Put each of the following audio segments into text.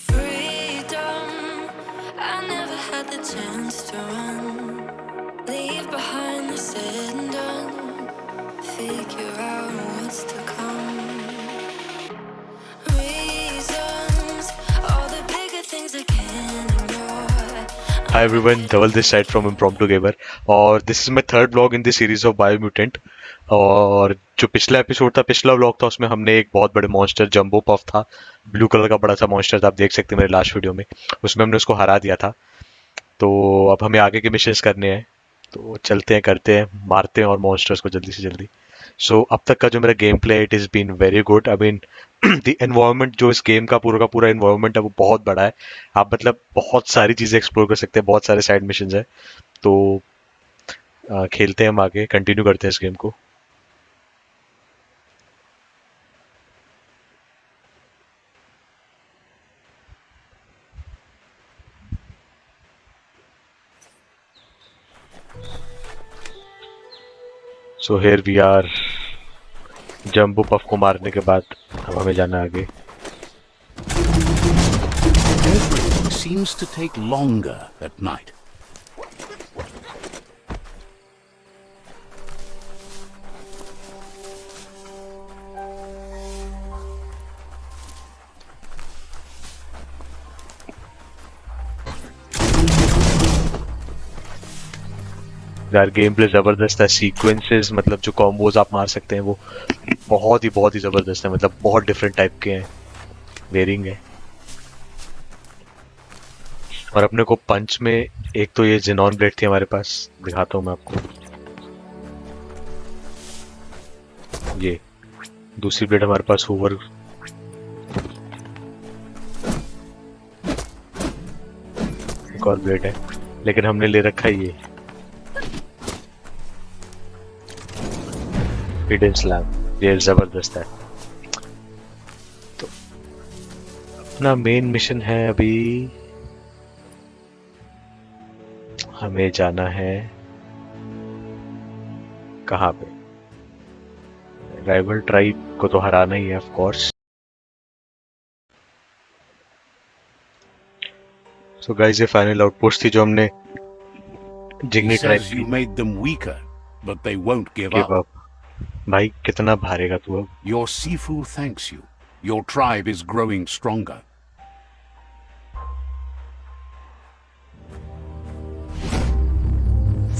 Freedom, I never had the chance to run. Leave behind the said and done. Figure out what's to come. Reasons, all the bigger things I can't ignore. Hi everyone, Dhaval this side from Impromptu Gamer और this is my third vlog in the series of Biomutant। और जो पिछला episode था, पिछला vlog था, उसमें हमने एक बहुत बड़े मॉन्स्टर जंबो पफ था, ब्लू कलर का बड़ा सा मॉन्स्टर था, आप देख सकते हैं मेरे लास्ट वीडियो में, उसमें हमने उसको हरा दिया था। तो अब हमें आगे के मिशंस करने हैं, तो चलते हैं, करते हैं, मारते हैं और मॉन्स्टर्स को जल्दी से जल्दी। सो अब तक का जो मेरा game play, it is been very good. I mean the environment, जो इस गेम का पूरा एनवायरनमेंट है वो बहुत बड़ा है। आप मतलब बहुत सारी चीज़ें एक्सप्लोर कर सकते हैं, बहुत सारे साइड मिशंस हैं। तो खेलते हैं, हम आगे कंटिन्यू करते हैं इस गेम को। So here we are. Jumbo Puff को मारने के बाद अब हमें जाना आगे। Everything seems to take longer at night. यार गेम प्ले ज़बरदस्त है, सीक्वेंसेस मतलब जो कॉम्बोज आप मार सकते हैं वो बहुत ही ज़बरदस्त है। मतलब बहुत डिफरेंट टाइप के हैं, वेरिंग है। और अपने को पंच में एक तो ये जेनॉन ब्लेड थी हमारे पास, दिखाता हूँ मैं आपको। ये दूसरी ब्लेड हमारे पास हूवर, एक और ब्लेड है, लेकिन हमने ले रखा है ये हिडन स्लैम, ये जबरदस्त है। तो अपना मेन मिशन है, अभी हमें जाना है कहाँ पे? राइवल ट्राइब को तो हराना ही है ऑफ कोर्स। सो गाइस, ये फाइनल आउटपोस्ट थी जो हमने जिग्नी tribe Says you made them weaker, but they won't give give up. Up. भाई कितना भारेगा तू अब? Your Sifu thanks you. Your tribe is growing stronger.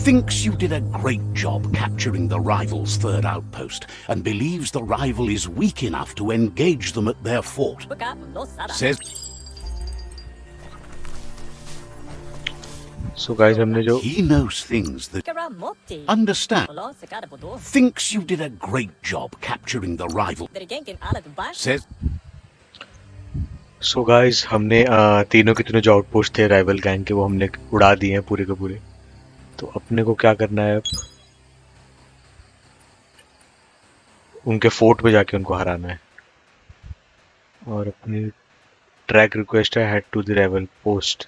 Thinks you did a great job capturing the rival's third outpost and believes the rival is weak enough to engage them at their fort. Says so guys, हमने जो he knows things that understand. Thinks you did a great job capturing the rival. Says so guys, हमने तीनों के तीनों जो outpost थे rival gang के, वो हमने उड़ा दिए हैं पूरे के पूरे। तो अपने को क्या करना है अब? उनके फोर्ट पे जाके उनको हराना है। और अपनी ट्रैक रिक्वेस्ट है head to the rival post.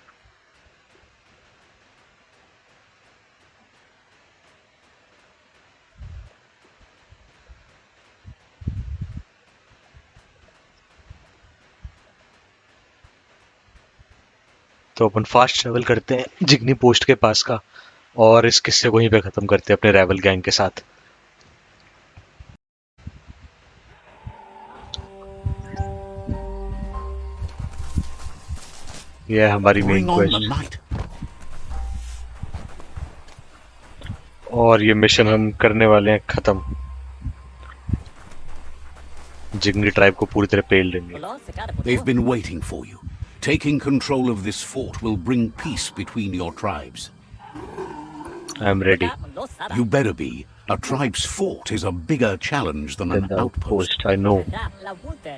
तो अपन फास्ट ट्रेवल करते हैं जिग्नी पोस्ट के पास का, और इस किस्से को यहीं पे खत्म करते हैं अपने राइवल गैंग के साथ। ये है हमारी main bring on the quest, night. और ये मिशन हम करने वाले हैं खत्म। जिग्नी ट्राइब को पूरी तरह पेल देंगे। They've been waiting for you. Taking control of this fort will bring peace between your tribes. I am ready. You better be. A tribe's fort is a bigger challenge than an outpost. I know.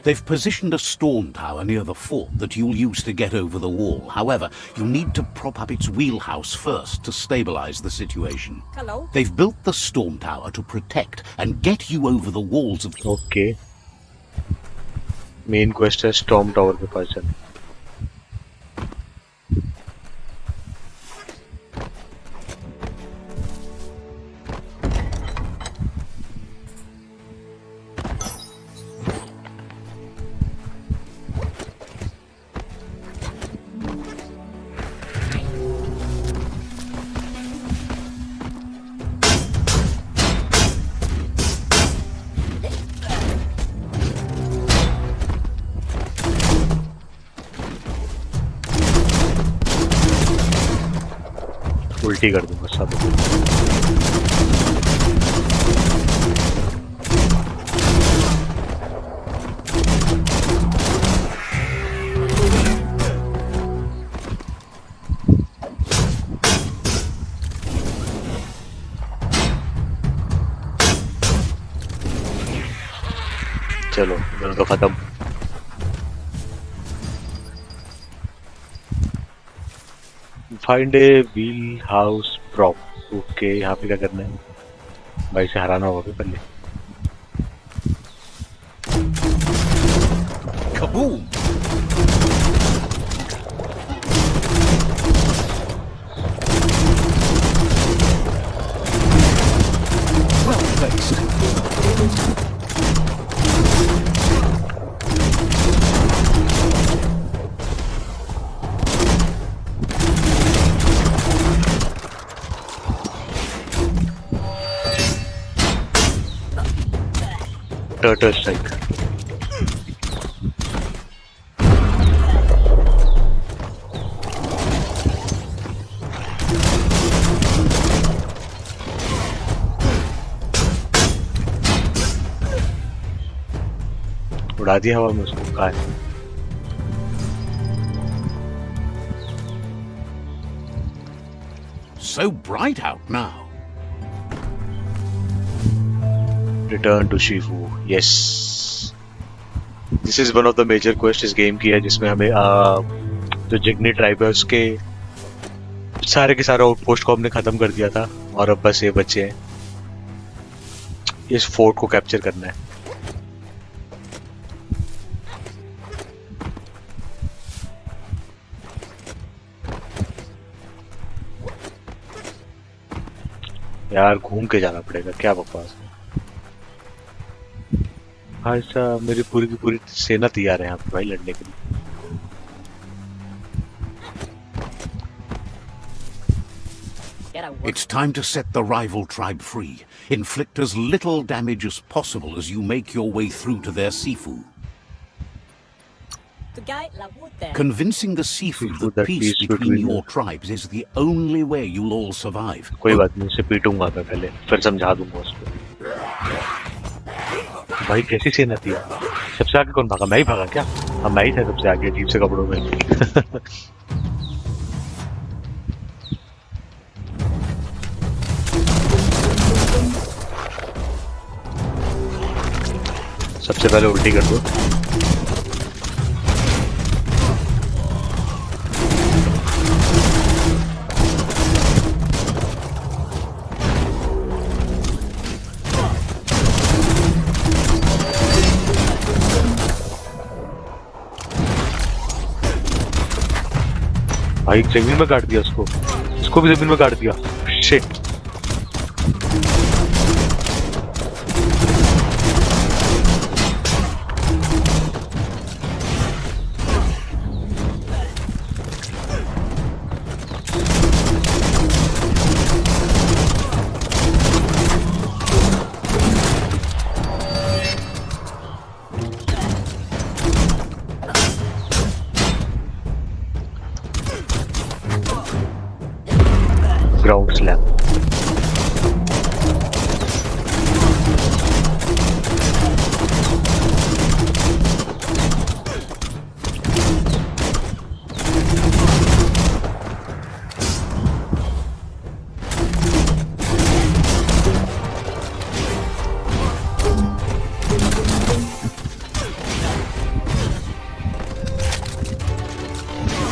They've positioned a storm tower near the fort that you'll use to get over the wall. However, you need to prop up its wheelhouse first to stabilize the situation. They've built the storm tower to protect and get you over the walls of... Okay. Main quest है storm tower के पास जाना। उल्टी कर दूंगा सब। चलो दोनों तो खत्म। Find a wheel house prop. Okay, यहाँ पे क्या करना है? भाई से हराना होगा पहले। Kaboom! Well placed. Turtle strike. उड़ा दिया हवा में उसको। कहा है? So bright out now. Return to Shifu. Yes. This is one of the major quests इस गेम की है, जिसमें हमें जो जिग्नी ट्राइब है उसके सारे के सारे आउटपोस्ट को हमने खत्म कर दिया था और अब बस ये बचे हैं। इस फोर्ट को कैप्चर करना है। यार घूम के जाना पड़ेगा, क्या बकवास है। हाँ ऐसा मेरी पूरी की पूरी सेना तैयार है यहाँ पे भाई लड़ने के लिए। It's time to set the rival tribe free. Inflict as little damage as possible as you make your way through to their Sifu. Convincing the Sifu that peace between your tribes is the only way you'll all survive. कोई बात नहीं, उसे पीटूंगा मैं पहले, फिर समझा दूंगा उसको। भाई कैसी सेना थी? सबसे आगे कौन भागा? मैं ही भागा क्या? हाँ मैं ही था सबसे आगे, अजीब से कपड़ों में। सबसे पहले उल्टी कर दो। भाई जमीन में काट दिया उसको, इसको भी जमीन में काट दिया। शिट। Ground slam.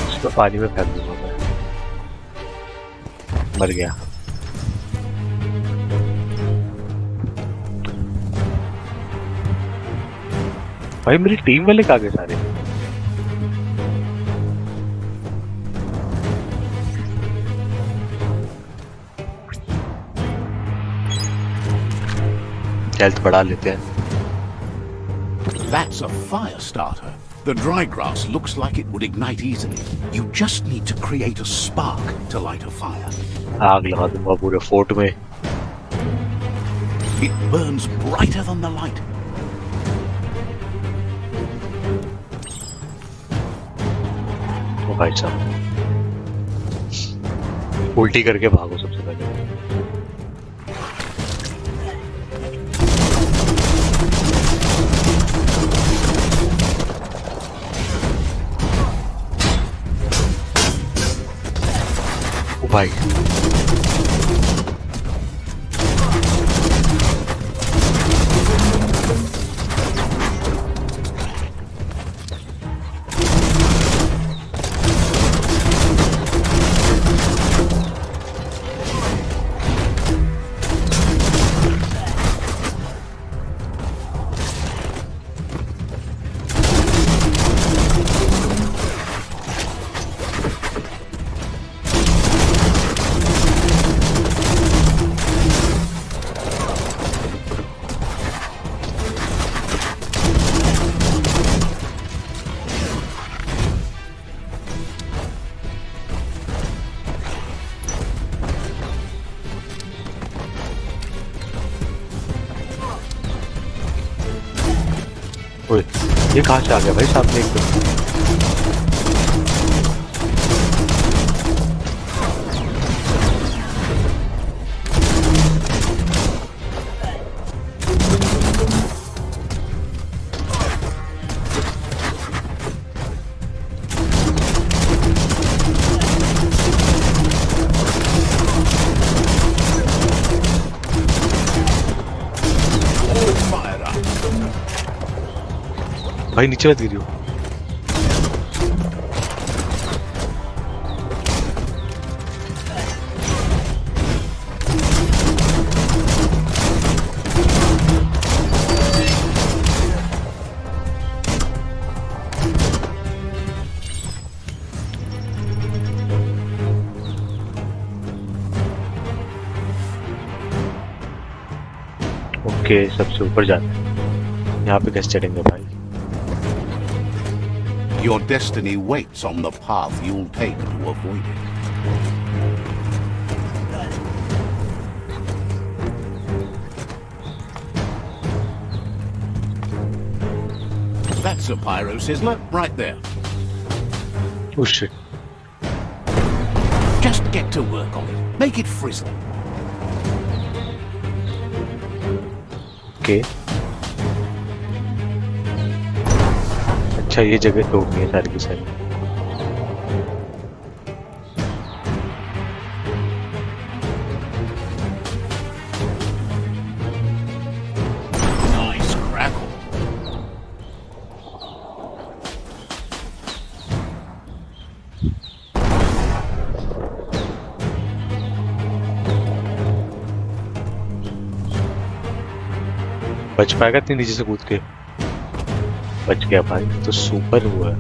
इसको पानी में फेंक दूंगा मैं। मर गया। भाई मेरी टीम वाले कहाँ गए सारे? हेल्थ बढ़ा लेते हैं। That's a fire starter. The dry grass looks like it would ignite easily. You just need to create a spark to light a fire. आग लगा दूंगा पूरे फोर्ट में। It burns brighter than the light. ओ भाई साहब, उल्टी करके भागो सबसे पहले। ओ भाई ओए ये कहाँ से आ गया भाई सामने एकदम। भाई नीचे मत गिरी हो। ओके सबसे ऊपर जाना है। यहाँ पे कैसे चढ़ेंगे भाई? Your destiny waits on the path you'll take to avoid it. That's a pyro sizzler right there. Oh shit. Just get to work on it. Make it frizzle. Okay. अच्छा ये जगह तोड़नी है सारी की सारी। Nice crackle. बच पाएगा इतनी नीचे से कूद के? बच गया भाई तो सुपर हुआ है।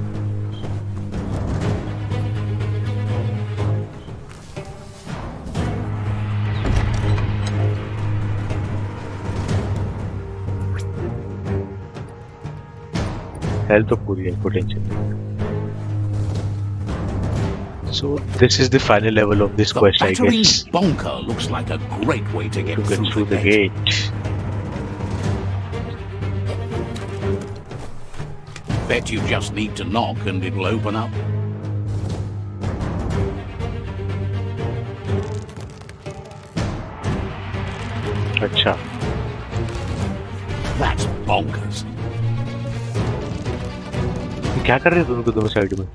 हेल्थ तो पूरी है, कोई टेंशन नहीं। So this is the final level of this quest, I Battering guess. bonker looks like a great way to get through the gate. Bet you just need to knock and it'll open up. अच्छा That's bonkers. क्या कर रहे हैं दोनों को दोनों side में?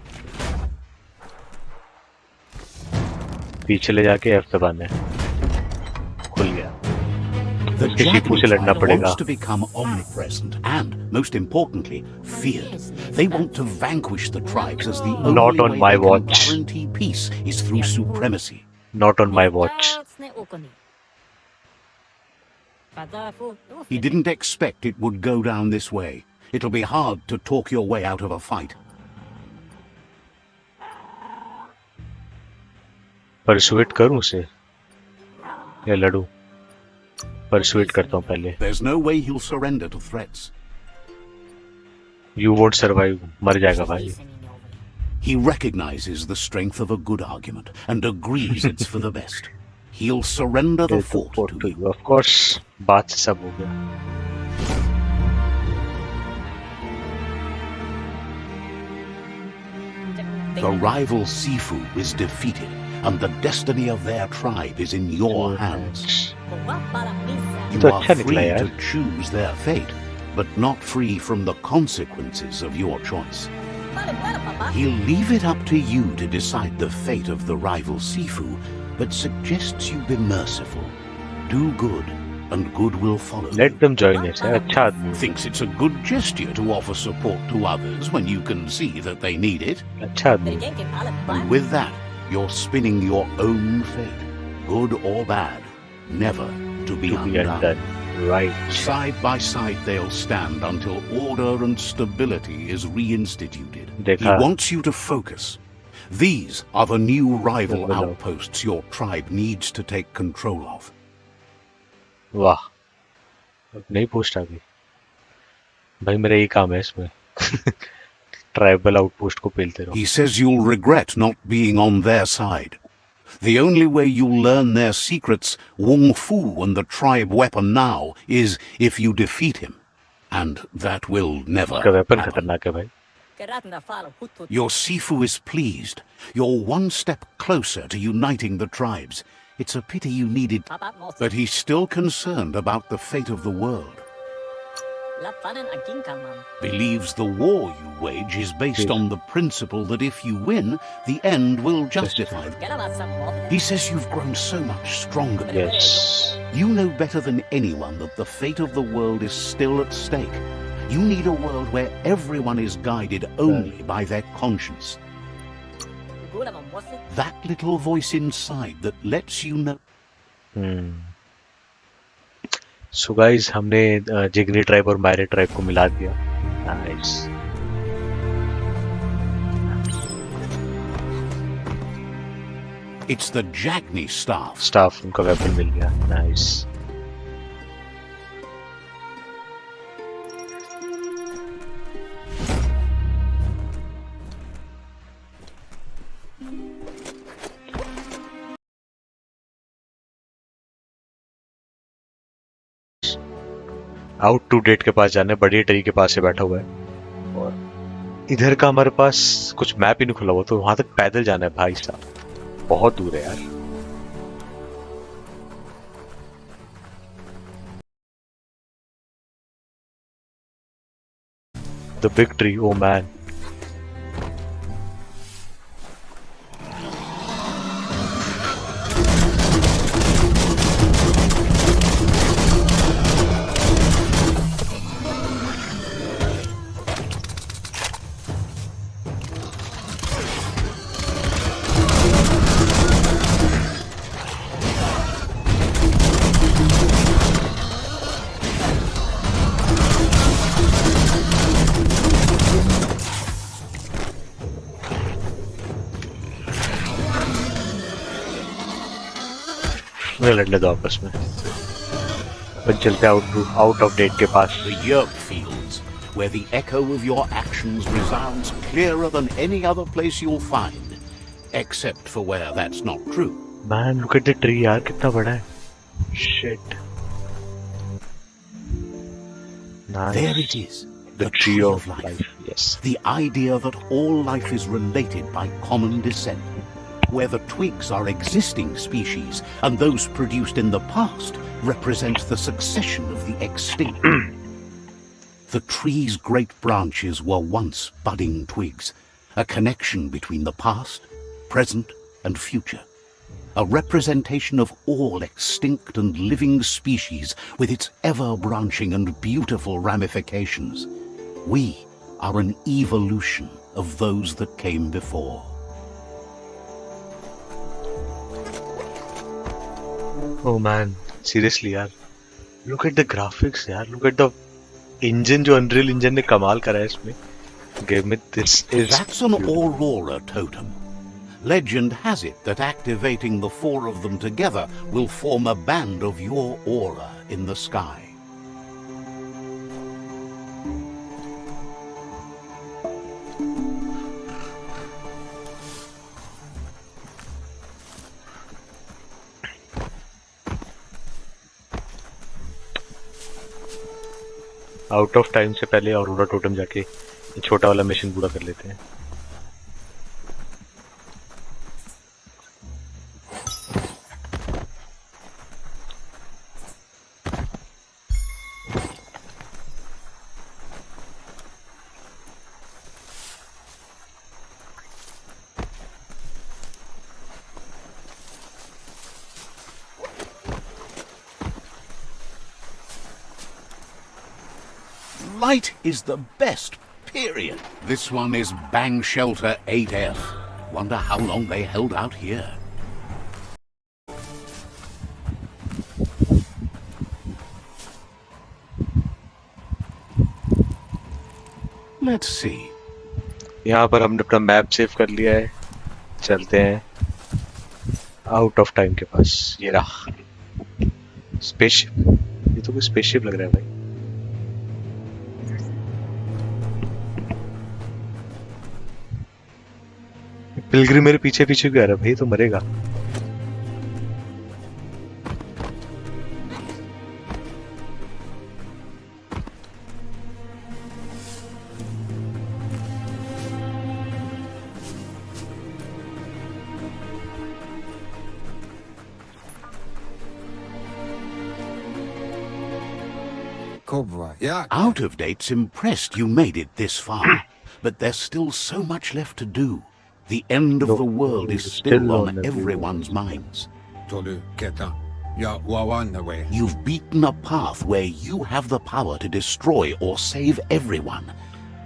पीछे ले जाके F दबाना है। खुल गया। The किसी को से लड़ना पड़ेगा। wants to become omnipresent and, most importantly, feared. They want to vanquish the tribes as the only Not on way my they can watch. guarantee peace is through supremacy. Not on my watch. He didn't expect it would go down this way. It'll be hard to talk your way out of a fight. Persuade करूं उसे या लड़ूं? Persuade करता हूं पहले। There's no way he'll surrender to threats. You won't survive. मर जाएगा भाई। He recognizes the strength of a good argument and agrees it's for the best. He'll surrender the fort to you. Of course, बात से सब हो गया। The rival Sifu is defeated, and the destiny of their tribe is in your hands. You तो are अच्छा निकला free यार. to choose their fate, but not free from the consequences of your choice. He'll leave it up to you to decide the fate of the rival Sifu, but suggests you be merciful. Do good, and good will follow. Let them join us. यार अच्छा आदमी. Thinks it's a good gesture to offer support to others when you can see that they need it. अच्छा आदमी. And with that, you're spinning your own fate, good or bad, never to be To be undone. Right. Side by side they'll stand until order and stability is reinstituted. देखा. He wants you to focus. These are the new rival Develop. outposts your tribe needs to take control of. वाह. अब नई post आ गई. भाई मेरा यही काम है इसमें. ट्राइबल आउटपोस्ट को पेलते रहो. He says you'll regret not being on their side. The only way you'll learn their secrets, Wung Fu and the tribe weapon now, is if you defeat him. And that will never उसका weapon happen. खतरनाक है भाई. Your Sifu is pleased. You're one step closer to uniting the tribes. It's a pity you needed, but he's still concerned about the fate of the world. Believes the war you wage is based on the principle that if you win, the end will justify. He says you've grown so much stronger. Yes. You know better than anyone that the fate of the world is still at stake. You need a world where everyone is guided only by their conscience. That little voice inside that lets you know. So guys हमने Jigani tribe और मायरे tribe को मिला दिया. Nice. It's the Jagni staff. Staff उनका weapon मिल गया. Nice. Out to date के पास जाना है. बड़ी ट्री के पास से बैठा हुआ है और इधर का हमारे पास कुछ मैप ही नहीं खुला हुआ, तो वहां तक पैदल जाना है भाई साहब. बहुत दूर है यार. The big tree. Oh man. लड़ने दो आपस में. पर चलते आउट ऑफ डेट के पास. The yerb fields, where the echo of your actions resounds clearer than any other place you'll find, except for where that's not true. Man, look at the tree यार, कितना बड़ा है. Shit. Nice. There it is. The tree of life. Yes. The idea that all life is related by common descent, where the twigs are existing species and those produced in the past represent the succession of the extinct. The tree's great branches were once budding twigs, a connection between the past, present, and future. A representation of all extinct and living species with its ever-branching and beautiful ramifications. We are an evolution of those that came before. Oh man, seriously यार. Look at the graphics यार. Look at the engine जो Unreal Engine ने कमाल करा है इसमें. Game में this is. That's an Aurora totem. Legend has it that activating the four of them together will form a band of your aura in the sky. Out of time से पहले aurora totem जाके छोटा वाला mission पूरा कर लेते हैं. Light is the best, period. This one is Bang Shelter 8F. Wonder how long they held out here. Let's see. यहाँ पर हमने अपना मैप सेव कर लिया है, चलते हैं आउट ऑफ टाइम के पास। ये रहा स्पेसशिप, ये तो कोई स्पेसशिप लग रहा है भाई। पिलग्रिम मेरे पीछे पीछे क्यों आ रहा है भाई, तो मरेगा। Out of Date's impressed you made it this far, but there's still so much left to do. The end of the world is still on everyone's minds. You've beaten a path where you have the power to destroy or save everyone.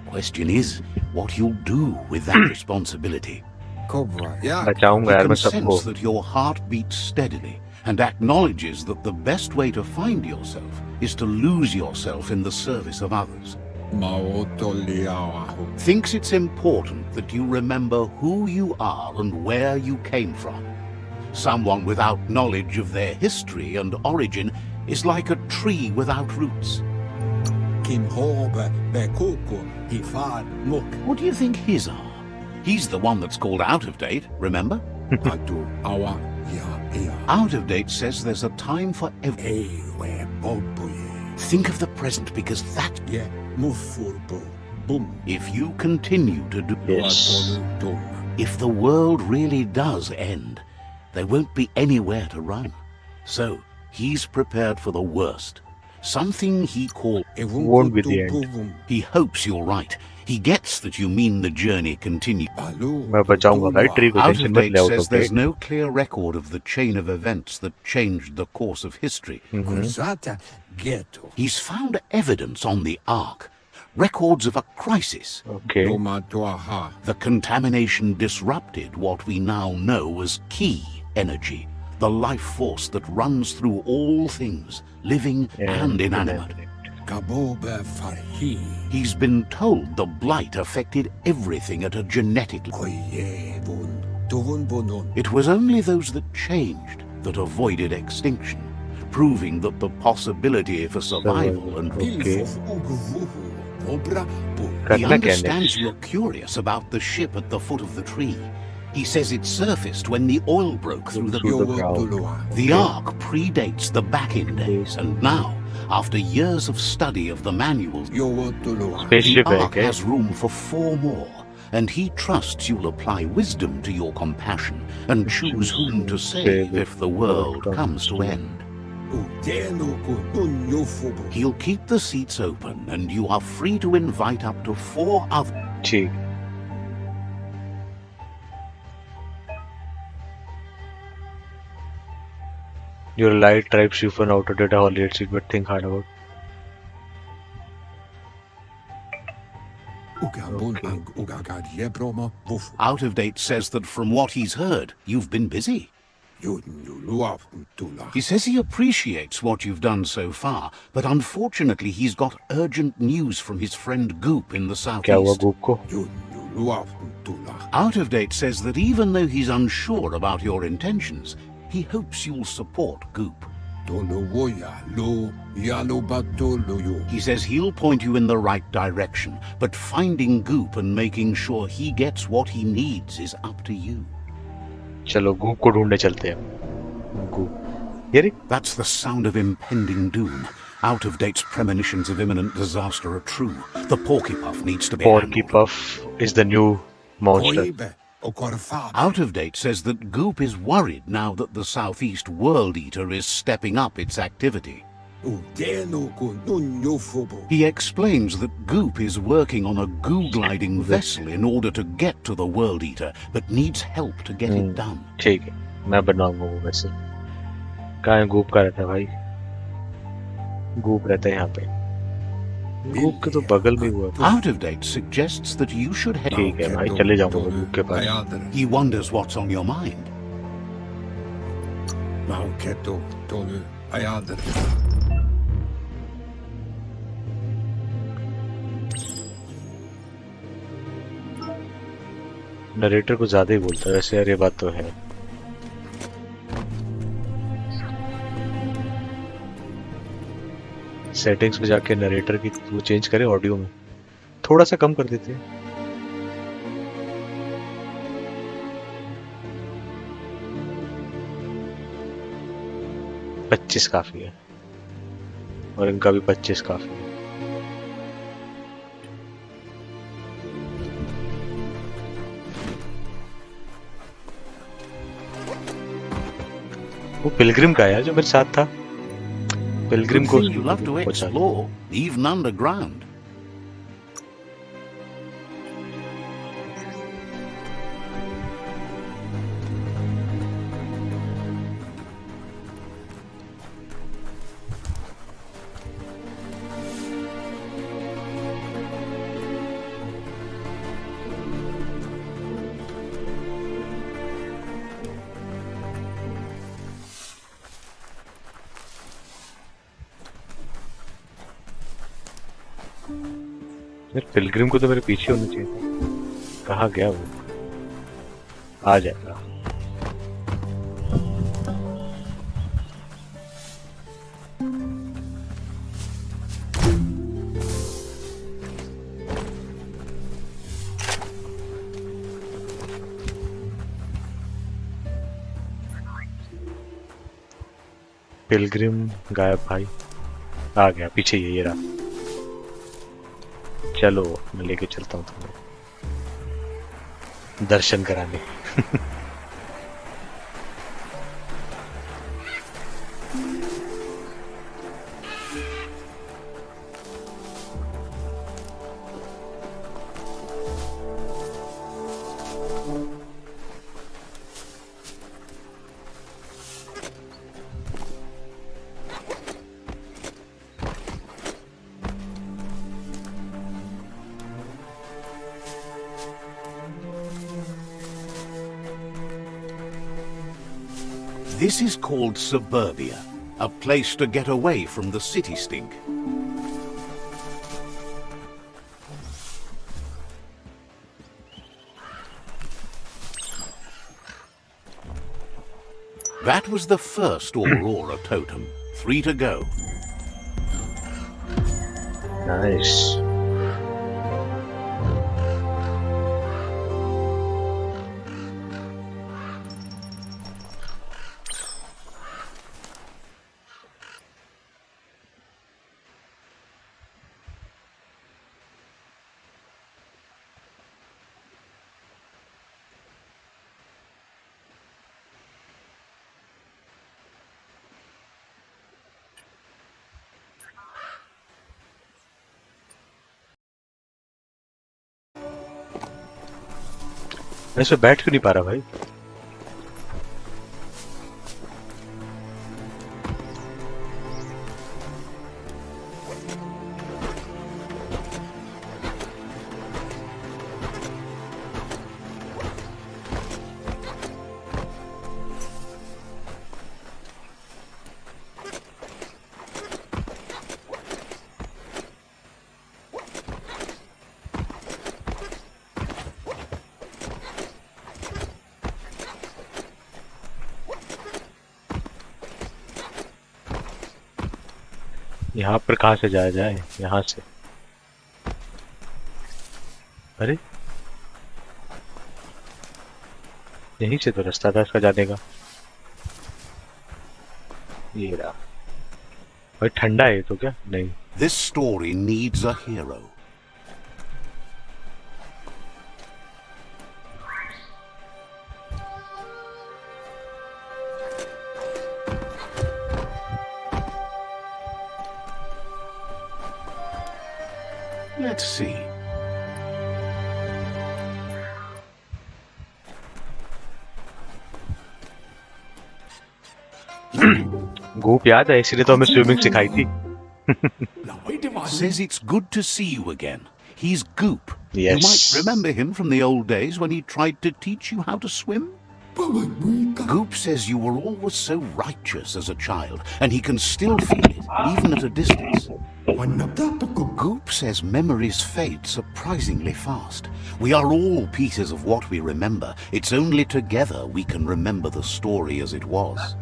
Question is, what you'll do with that responsibility. बचाऊंगा He यार can मैं सबको। sense that your heart beats steadily and acknowledges that the best way to find yourself is to lose yourself in the service of others. Thinks it's important that you remember who you are and where you came from. Someone without knowledge of their history and origin is like a tree without roots. What do you think his are? He's the one that's called Out of Date, remember? Out of Date says there's a time for Think of the present, because that... If you continue to do... Yes. If the world really does end, there won't be anywhere to run. So, he's prepared for the worst. Something he called... Won't be the end. He hopes you're right. He gets that you mean the journey continues. मैं बचाऊंगा भाई, tree को Out tension of मत Date ले। says there's no clear record of the chain of events that changed the course of history. He's found evidence on the Ark, records of a crisis. Okay. The contamination disrupted what we now know as key energy, the life force that runs through all things, living and inanimate. He's been told the blight affected everything at a genetic level. It was only those that changed that avoided extinction, proving that the possibility for survival and Okay. He understands you're curious about the ship at the foot of the tree. He says it surfaced when the oil broke through the ground. The Ark predates the back-in days, and now, after years of study of the manuals, the Spaceship है Ark क्या? has room for 4 more, and he trusts you'll apply wisdom to your compassion and choose whom to save if the world comes to end. He'll keep the seats open, and you are free to invite up to 4 others. ठीक। Your light tribes you for an out-of-date holiday seat, but think hard about. Out of Date says that from what he's heard, you've been busy. He says he appreciates what you've done so far, but unfortunately he's got urgent news from his friend Goop in the क्या हुआ southeast. Goop को? Out of Date says that even though he's unsure about your intentions, he hopes you'll support Goop. He says he'll point you in the right direction, but finding Goop and making sure he gets what he needs is up to you. चलो Goop को ढूंढने चलते हैं। Goop. ये That's the sound of impending doom. Out of Date's premonitions of imminent disaster are true. The Porky Puff needs to be Porky handled. Puff is the new monster. Out of Date says that Goop is worried now that the Southeast World Eater is stepping up its activity. He explains that Goop is working on a goo-gliding vessel in order to get to the World Eater, but needs help to get it done. ठीक है, मैं बनवाऊंगा वो वैसे। कहाँ है Goop का रहता है भाई? गूप रहता है यहाँ पे। गूक के तो बगल में हुआ था। Out of date suggests that you should head. ठीक है भाई, चले जाऊंगा मैं गूक के पास। He wonders what's on your mind. Narrator को ज्यादा ही बोलता है वैसे यार, ये बात तो है। सेटिंग्स में जाके नरेटर की वो चेंज करे, ऑडियो में थोड़ा सा कम कर देते हैं। पच्चीस काफी है और इनका भी 25 काफी है। वो पिलग्रिम का है जो मेरे साथ था। पिलग्रिम को You love to explore, even underground. यार पिलग्रिम को तो मेरे पीछे होना चाहिए था। कहाँ गया वो? आ जाएगा। पिलग्रिम गायब भाई। आ गया, पीछे ये रहा। चलो मैं लेके चलता हूँ तुम्हें दर्शन कराने। This is called suburbia, a place to get away from the city stink. That was the first Aurora totem. 3 to go. Nice. मैं इसमें बैठ क्यों नहीं पा रहा भाई? यहाँ पर कहाँ से जाया जाए? यहाँ से। अरे यहीं से तो रास्ता था इसका जाने का। ये रहा भाई। ठंडा है तो क्या? नहीं। This story needs a hero. Let's see. गोप याद है, इसलिए तो हमें स्विमिंग सिखाई थी। says it's good to see you again. He's Goop. Yes. You might remember him from the old days when he tried to teach you how to swim. Goop says you were always so righteous as a child, and he can still feel it, even at a distance. Goop says memories fade surprisingly fast. We are all pieces of what we remember. It's only together we can remember the story as it was.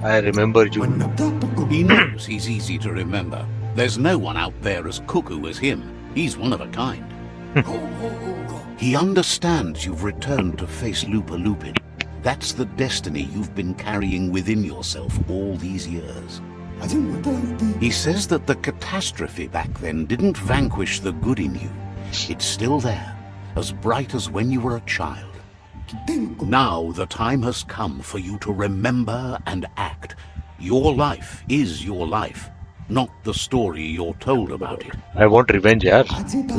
I remember you. He knows he's easy to remember. There's no one out there as cuckoo as him. He's one of a kind. He understands you've returned to face Lupa Lupin. That's the destiny you've been carrying within yourself all these years. He says that the catastrophe back then didn't vanquish the good in you. It's still there, as bright as when you were a child. Now the time has come for you to remember and act. Your life is your life, not the story you're told about it. I want revenge, यार.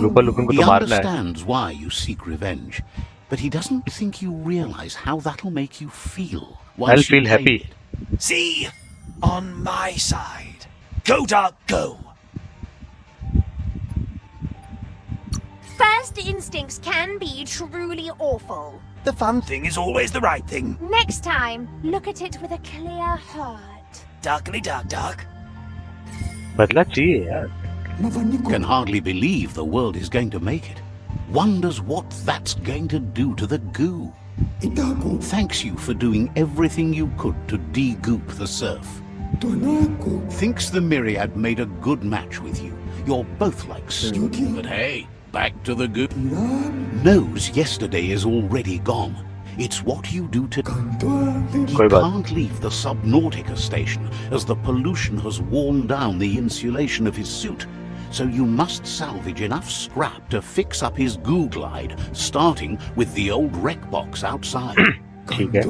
Lupa Lupin को He तो मारना है. understands why you seek revenge, but he doesn't think you realize how that'll make you feel once I'll you feel pay happy. it. See? On my side. Go, Dark, go. First instincts can be truly awful. The fun thing is always the right thing. Next time, look at it with a clear heart. Darkly dark, dark. बदला चाहिए यार. Can hardly believe the world is going to make it. Wonders what that's going to do to the goo. Thanks you for doing everything you could to de-goop the surf. Thinks the Myriad made a good match with you. You're both like stupid, but hey, back to the goo. Knows yesterday is already gone. It's what you do to... He कोई बात. can't leave the Subnautica station as the pollution has worn down the insulation of his suit. So you must salvage enough scrap to fix up his goo glide, starting with the old wreck box outside. ठीक है.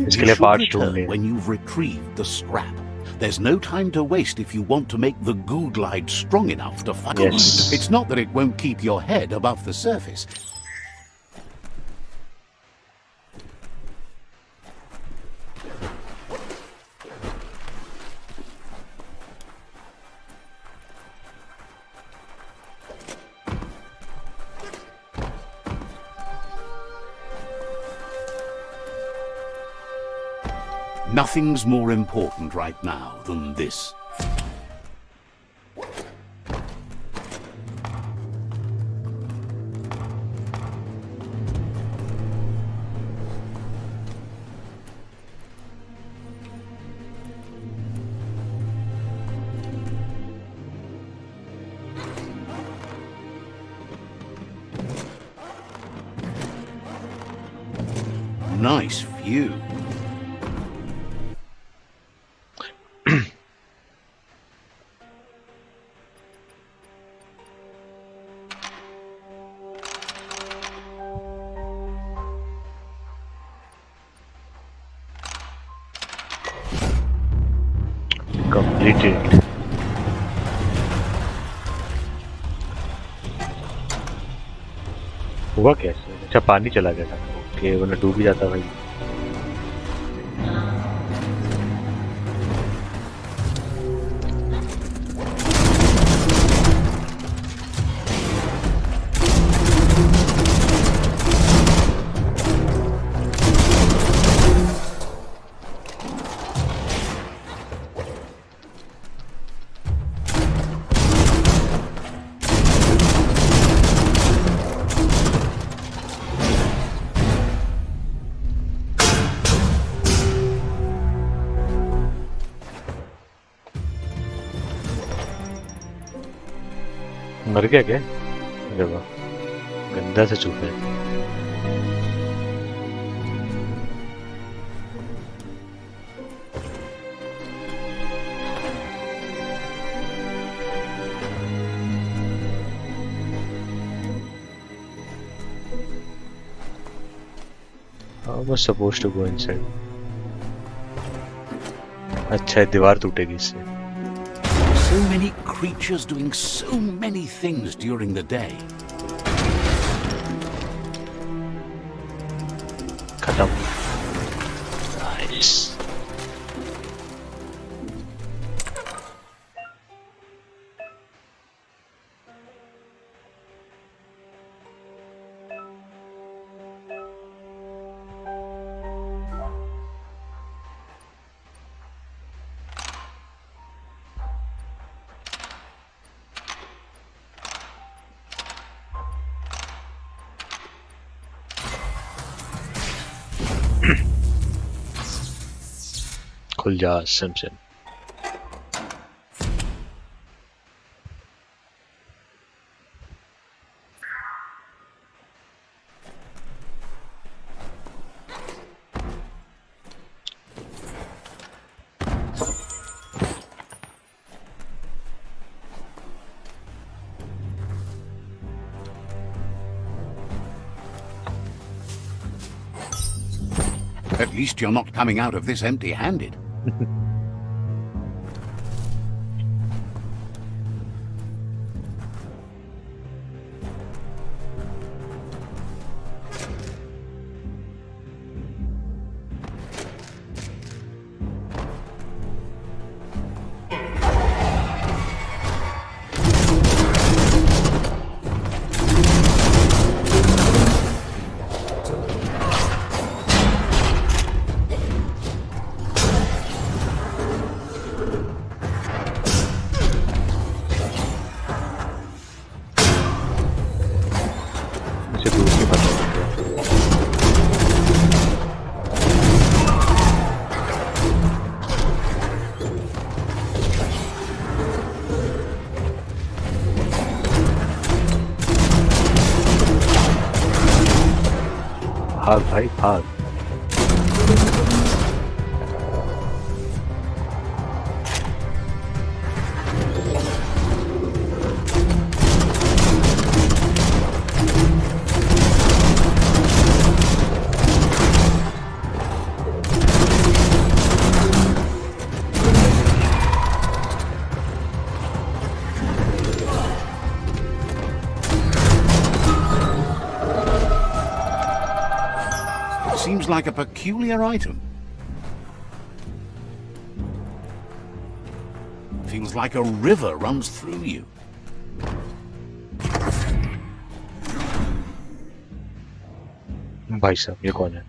इसके You लिए should parts return ढूंढने. when you've retrieved the scrap. There's no time to waste if you want to make the goo glide strong enough to fight. Yes. It's not that it won't keep your head above the surface. Nothing's more important right now than this. Nice view. Completed. हुआ कैसे? अच्छा पानी चला गया था. Okay वरना डूब ही जाता भाई. मर गया क्या? अरे वाह गंदा से चूक है. How was supposed to go inside? अच्छा है दीवार टूटेगी इससे. so many creatures doing so many things during the day. खत्म. Nice. खुल जा Simson. At least you're not coming out of this empty-handed. इसे दूर से बचा देंगे. भाग भाई भाग. Seems like a peculiar item. Feels like a river runs through you. भाई साहब ये कौन है?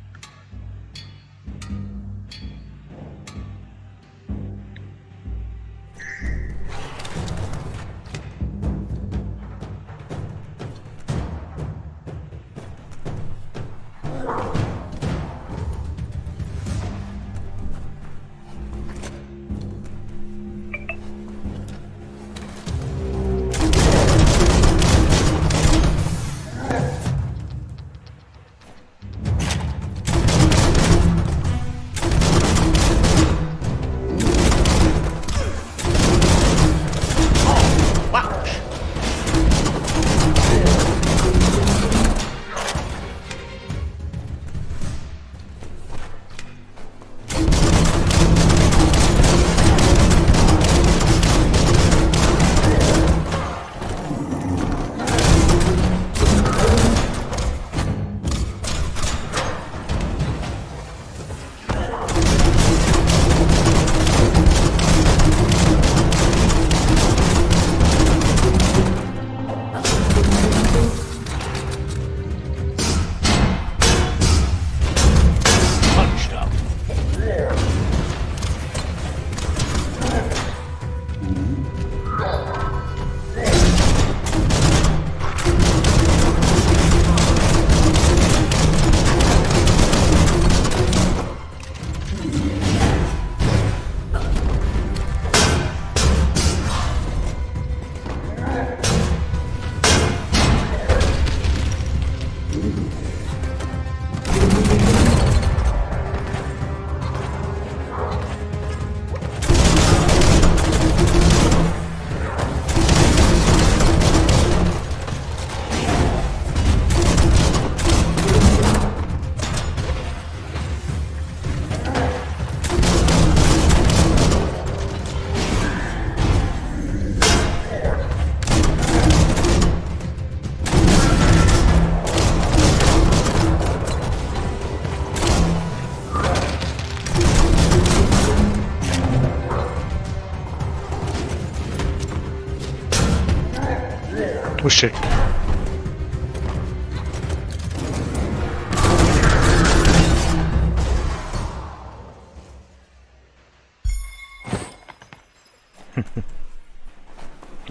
Oh shit.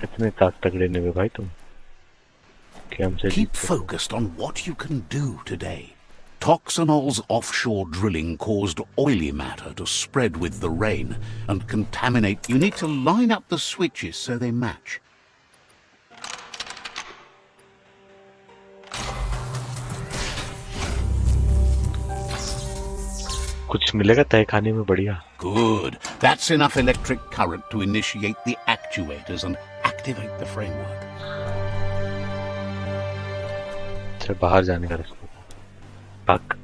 इतने तगड़े नहीं हुए भाई तुम कि हमसे Keep focused on what you can do today. Toxanol's offshore drilling caused oily matter to spread with the rain and contaminate. You need to line up the switches so they match. कुछ मिलेगा तय खाने में बढ़िया. Good. That's enough electric current to initiate the actuators and activate the framework. चल बाहर जाने का रास्ता. पक.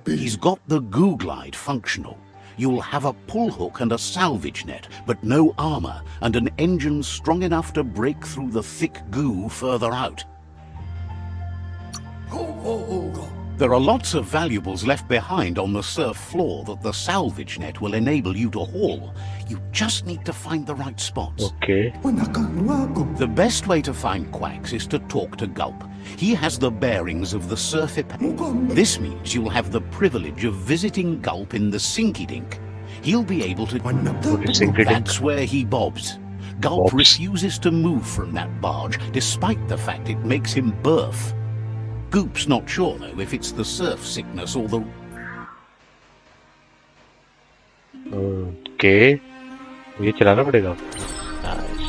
He's got the goo glide functional. You'll have a pull hook and a salvage net, but no armor, and an engine strong enough to break through the thick goo further out. There are lots of valuables left behind on the surf floor that the salvage net will enable you to haul. You just need to find the right spots. Okay. The best way to find quacks is to talk to Gulp. He has the bearings of the surf. This means you'll have the privilege of visiting Gulp in the Sinky Dink. He'll be able to... That's where he bobs. Gulp refuses to move from that barge, despite the fact it makes him berth. Goop's not sure, though, if it's the surf sickness or the... Okay. ये चलाना पड़ेगा. Nice.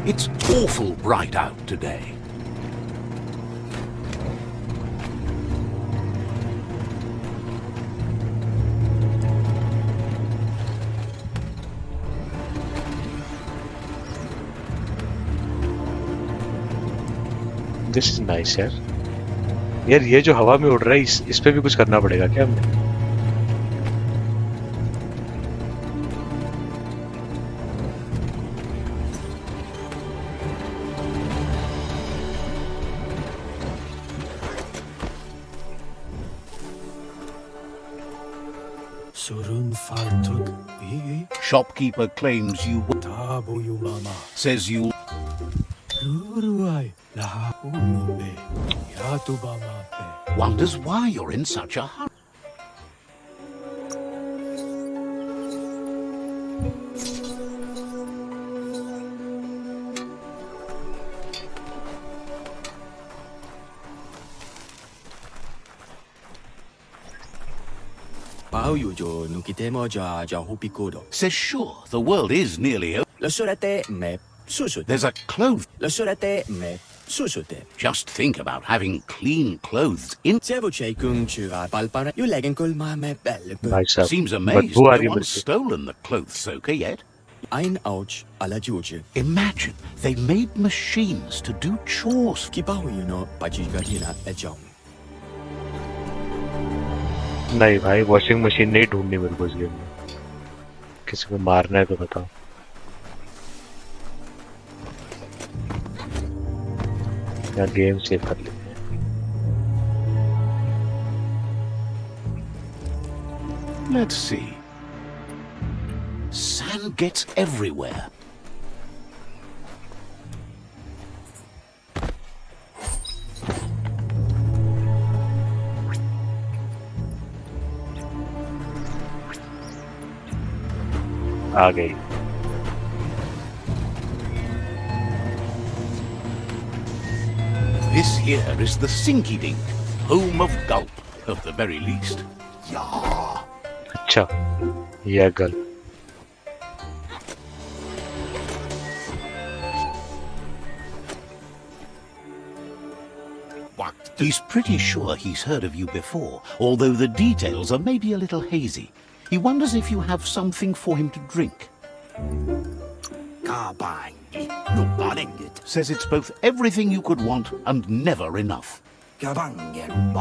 It's awful bright out today. This is nice यार. यार ये जो हवा में उड़ रहा है इस पे भी कुछ करना पड़ेगा क्या हमने? Shopkeeper claims you... Says you... Wonders why you're in such a hurry. Says sure, the world is nearly over. There's a clothes. Just think about having clean clothes in. Nice. Seems amazed no one's stolen the clothes soaker yet. Imagine, they made machines to do chores. नहीं भाई washing machine नहीं ढूंढनी मेरे को इस game में. किसी को मारना है तो बताओ. या गेम सेव कर लेते हैं. Let's see. Sand gets everywhere. आ गई। This here is the Sinky Dink, home of Gulp, at the very least. अच्छा, ये गल। He's pretty sure he's heard of you before, although the details are maybe a little hazy. He wonders if you have something for him to drink. Says it's both everything you could want and never enough.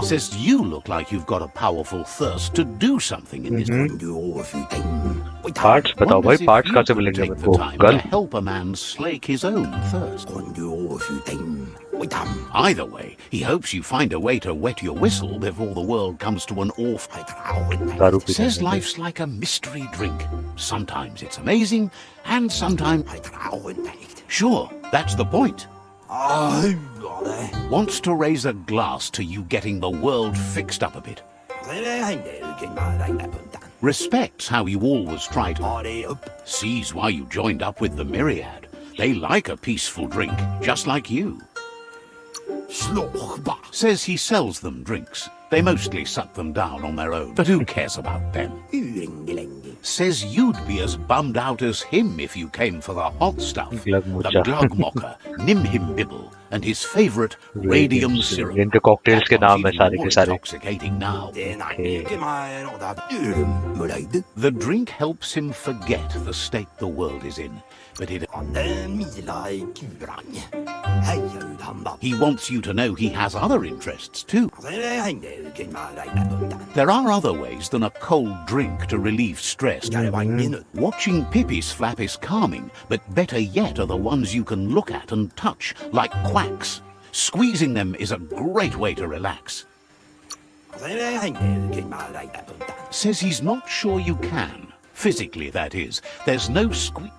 Says you look like you've got a powerful thirst to do something in this. Parts बताओ भाई, Wonders if parts you कहाँ से could मिलेंगे take मेरे the को? time गल to help a man slake his own thirst. Either way, he hopes you find a way to wet your whistle before the world comes to an awful. दारू पीते Says हैं। life's like a mystery drink. Sometimes it's amazing, and sometimes... Sure, that's the point. Wants to raise a glass to you getting the world fixed up a bit. Respects how you always try to... Sees why you joined up with the Myriad. They like a peaceful drink, just like you. Says he sells them drinks. They mostly suck them down on their own, but who cares about them? Says you'd be as bummed out as him if you came for the hot stuff. Glug The Mucha। Glug Mocha, Nimhimbibble, and his favorite radium syrup. इनके cocktails के That नाम one's है even सारे more के सारे। intoxicating now. Okay। The drink helps him forget the state the world is in, but he wants you to know he has other interests too. There are other ways than a cold drink to relieve stress. Watching pippies flap is calming, but better yet are the ones you can look at and touch, like quacks. Squeezing them is a great way to relax. Says he's not sure you can. Physically, that is. There's no squeeze.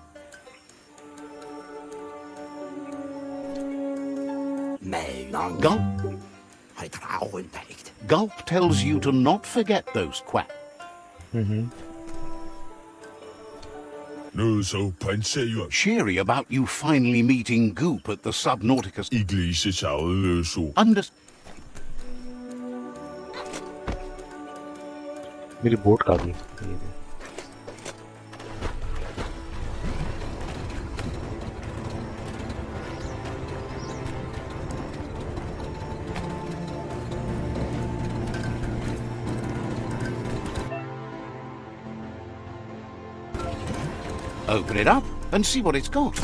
Gulp tells you to not forget those quacks. Nu så pensere Cheery about you finally meeting Goop at the Subnauticus. iglisetaget så. मेरी boat कहाँ गई? Open it up and see what it's got.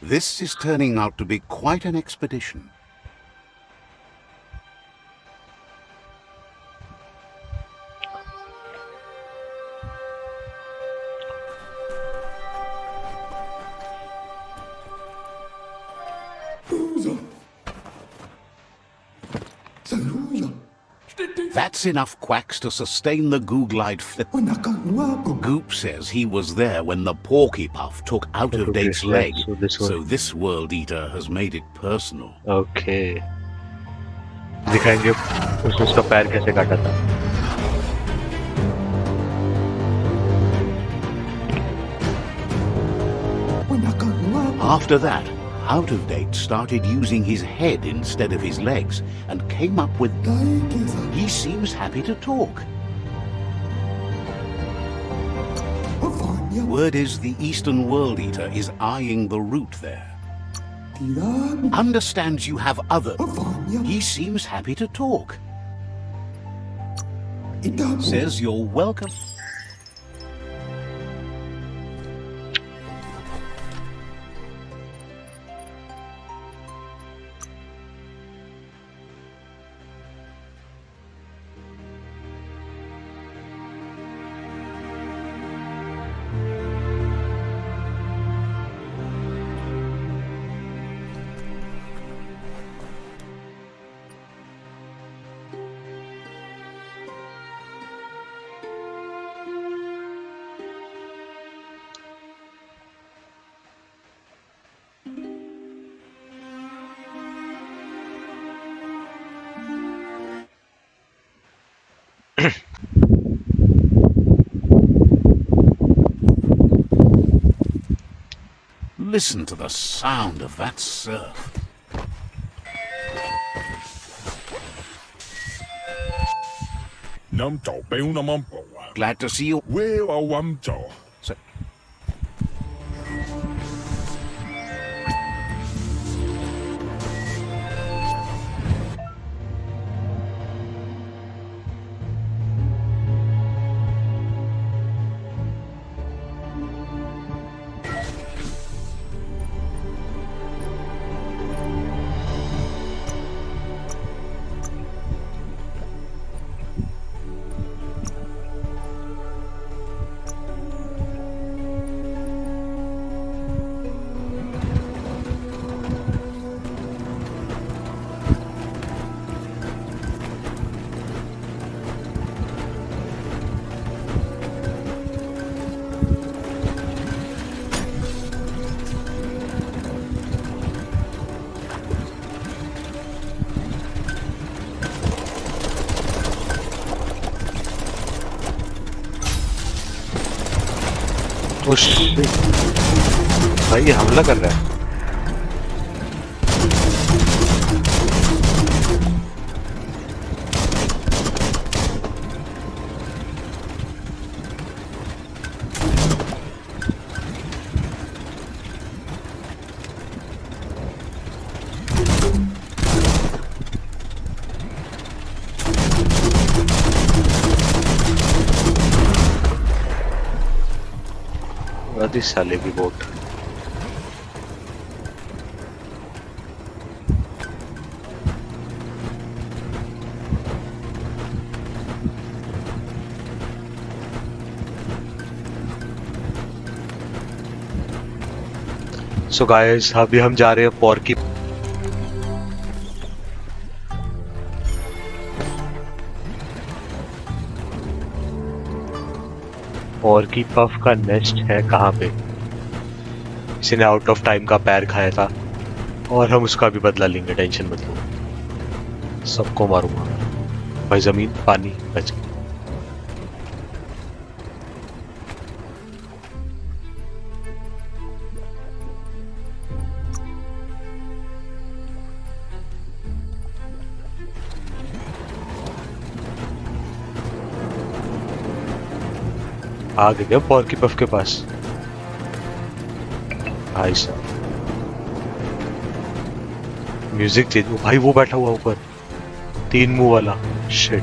This is turning out to be quite an expedition. That's enough quacks to sustain the Googlide flip. Goop says he was there when the Porky Puff took out-of-date's leg, so this world eater has made it personal. Okay. दिखाएंगे उसका पैर कैसे काटा था। After that, Out-of-Date started using his head instead of his legs and came up with... He seems happy to talk. Word is the Eastern World Eater is eyeing the route there. Understands you have other... He seems happy to talk. Says you're welcome. listen to the sound of that surf. Nam tàu béo nam mắm bầu à. Glad to see you. Where are one tàu? So, भाई ये हमला कर रहा है। साले की boat. So guys अभी हम जा रहे हैं पॉर्की। पॉर्की पफ का नेस्ट है कहाँ पे? किसी ने आउट ऑफ टाइम का पैर खाया था और हम उसका भी बदला लेंगे, टेंशन मत लो। सबको मारूंगा भाई। जमीन पानी बच गया। आ गए पॉर्की पफ के पास भाई साहब। Music change. भाई वो बैठा हुआ ऊपर 3 मुंह वाला। शिट।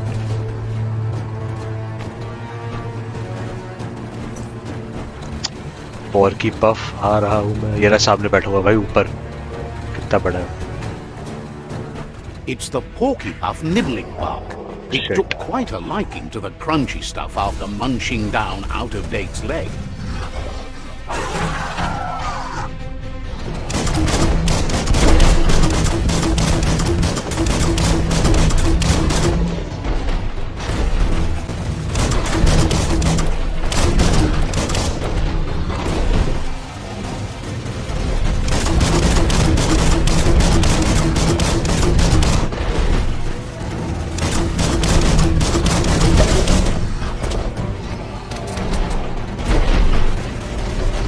पॉर्की पफ आ रहा हूं मैं। ये रहा सामने बैठा हुआ भाई ऊपर। कितना बड़ा है। It's the Porky Puff nibbling bug. It Shit. took quite a liking to the crunchy stuff after munching down out-of-date's leg.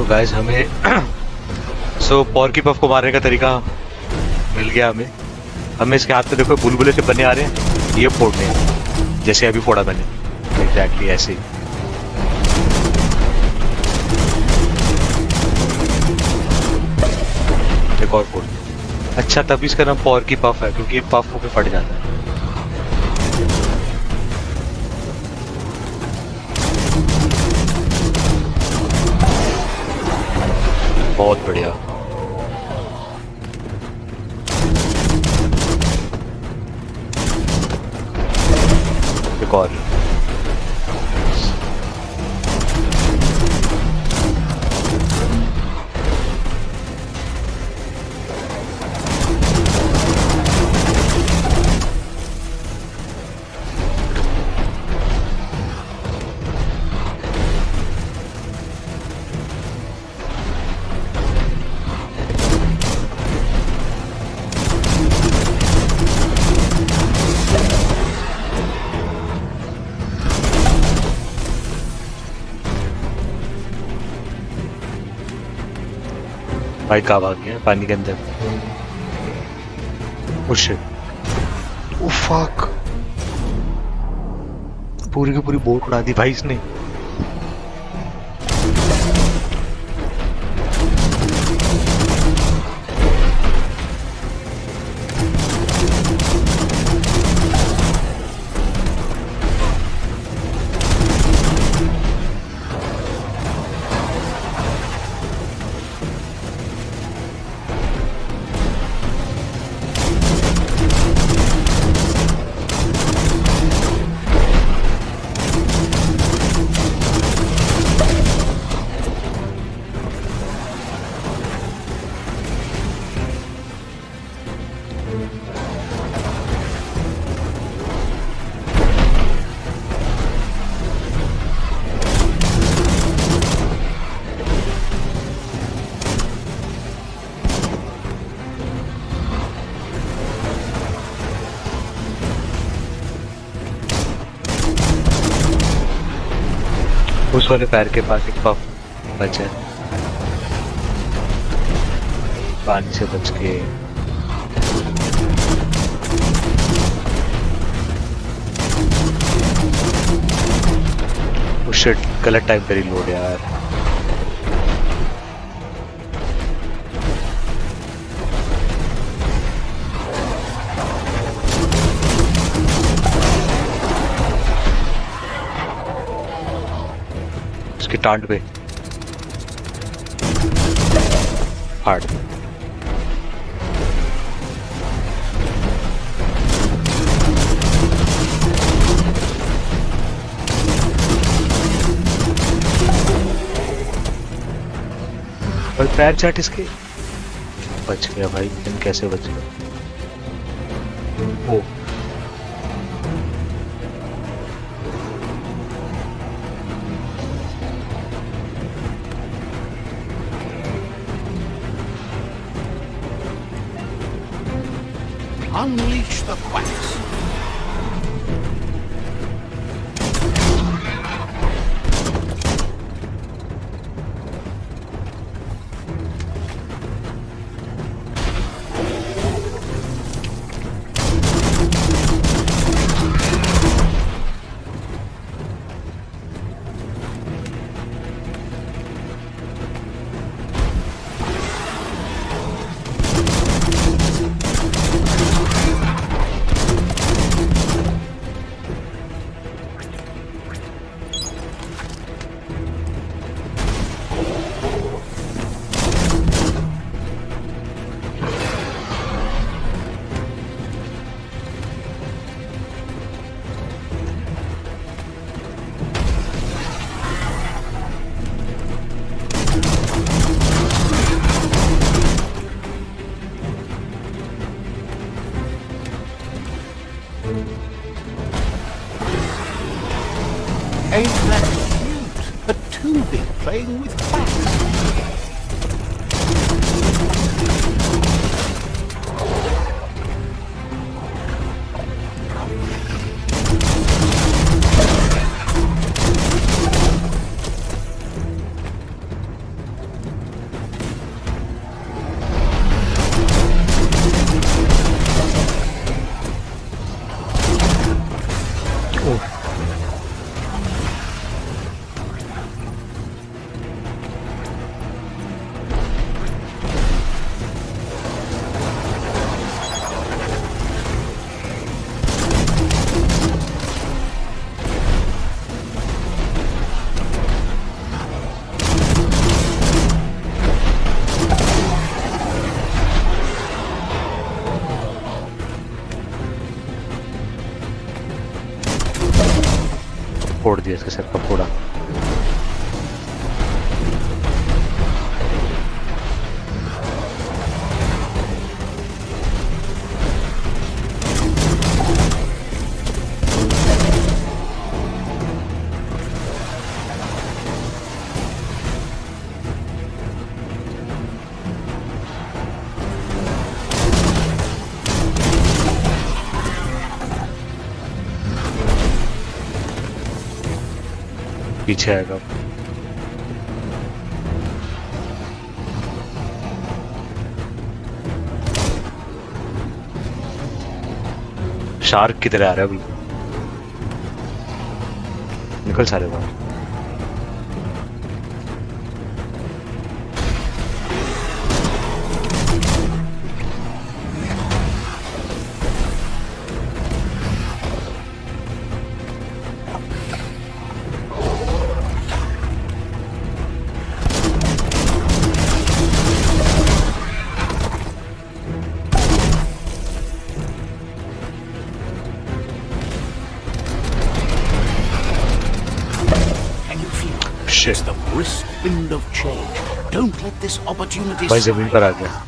Guys हमें पॉर्की पफ को मारने का तरीका मिल गया हमें। हमें इसके हाथ में देखो बुलबुले से बने आ रहे हैं, ये फोड़ने हैं जैसे अभी फोड़ा मैंने। एग्जैक्टली ऐसे ही। एक और फोड़। अच्छा तभी इसका नाम पॉर्की पफ है क्योंकि ये पफ होके फट जाता है। बहुत बढ़िया। एक और। भाई कहाँ भाग गया पानी के अंदर? ओह शिट, ओह फक, पूरी की पूरी बोट उड़ा दी भाई इसने। उस वाले पैर के पास एक पफ बचा है, पानी से बच के। ओह शिट, गलत टाइम पे रिलोड यार। उसकी टांड पे हार्ड। और पैर चाट इसके। बच गया भाई, लेकिन कैसे बच गया? ओ Unleash the quacks. Ain't that cute? A two-bit playing with quacks. फोड़ दिया इसके सर का फोड़ा। पीछे आएगा। शार्क की तरह आ रहा है अभी। निकल सारे बाहर। It's the brisk wind of change. Don't let this opportunity भाई जमीन पर आ slide. गया।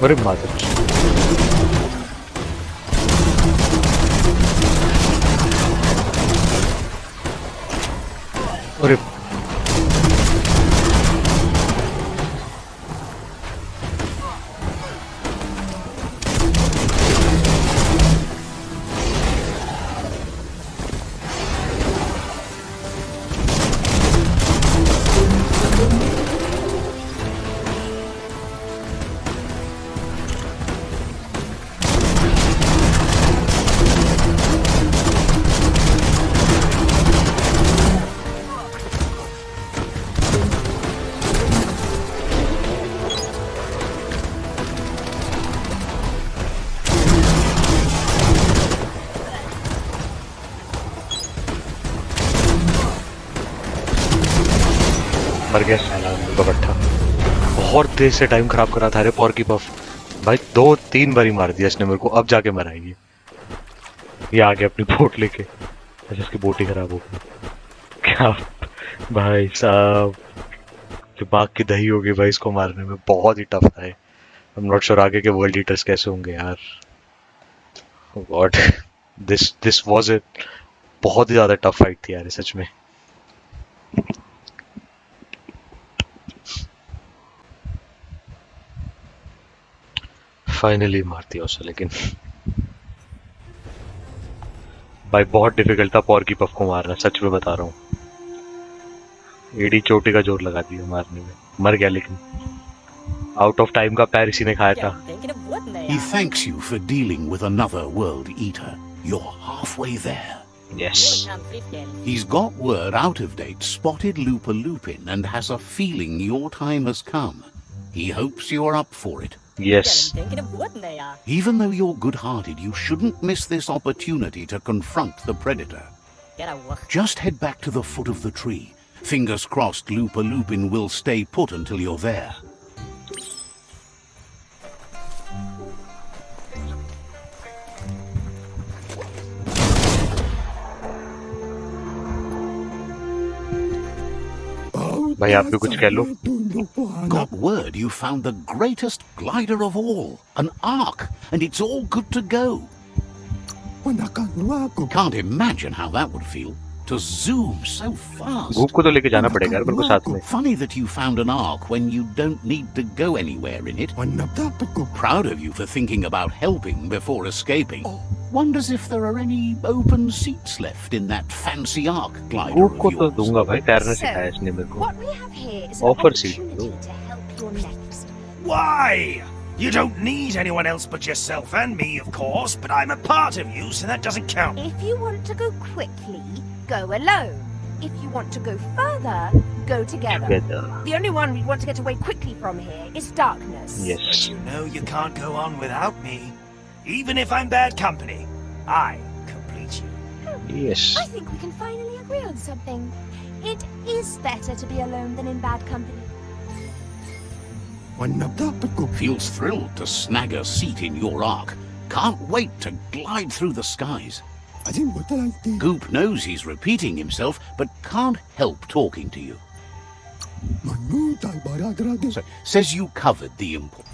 अरे मादर। अरे मर गया साला बबट्ठा। बहुत देर से टाइम खराब करा था रे पॉर्की पफ। भाई 2-3 बारी मार दिया इसने मेरे को, अब जाके मराएगी। ये आ गया अपनी बोट लेके। अच्छा इसकी बोट ही खराब हो गई क्या? भाई साहब दिमाग की दही हो गई भाई इसको मारने में, बहुत ही टफ था। आई एम नॉट श्योर आगे के वर्ल्ड ईटर्स कैसे होंगे यार। God this was it. बहुत ही ज्यादा टफ फाइट थी यार सच में। फाइनली मार दिया उसे, लेकिन भाई बहुत डिफिकल्ट था पॉर्की पफ को मारना, सच में बता रहा हूँ। एडी चोटी का जोर लगा दिया मारने में, मर गया लेकिन आउट ऑफ टाइम का पैर इसी ने खाया था। He thanks you for dealing with another world eater. You're halfway there. Yes. He's got word out of date spotted Looper Lupin and has a feeling your time has come. He hopes you're up for it. Yes. Even though you're good-hearted, you shouldn't miss this opportunity to confront the predator. Just head back to the foot of the tree. Fingers crossed Looper Lupin will stay put until you're there. भाई आप भी कुछ कह लो। Got word you found the greatest glider of all, an ark, and it's all good to go. Can't imagine how that would feel, to zoom so fast. भूख को तो लेके जाना पड़ेगा यार मेरे को साथ में। Funny that you found an ark when you don't need to go anywhere in it. Proud of you for thinking about helping before escaping. Wonders if there are any open seats left in that fancy ark glider भूख of को तो yours. दूंगा भाई, तैरना सिखाया इसने मेरे को। What we have here is an Offer seat. opportunity to help your next. Why? You don't need anyone else but yourself and me, of course, but I'm a part of you, so that doesn't count. If you want to go quickly, go alone. If you want to go further, go together. Together. The only one we want to get away quickly from here is darkness. Yes. But you know you can't go on without me. Even if I'm bad company, I complete you. Yes. I think we can finally agree on something. It is better to be alone than in bad company. Feels thrilled to snag a seat in your ark. Can't wait to glide through the skies. Goop knows he's repeating himself, but can't help talking to you. Says you covered the import.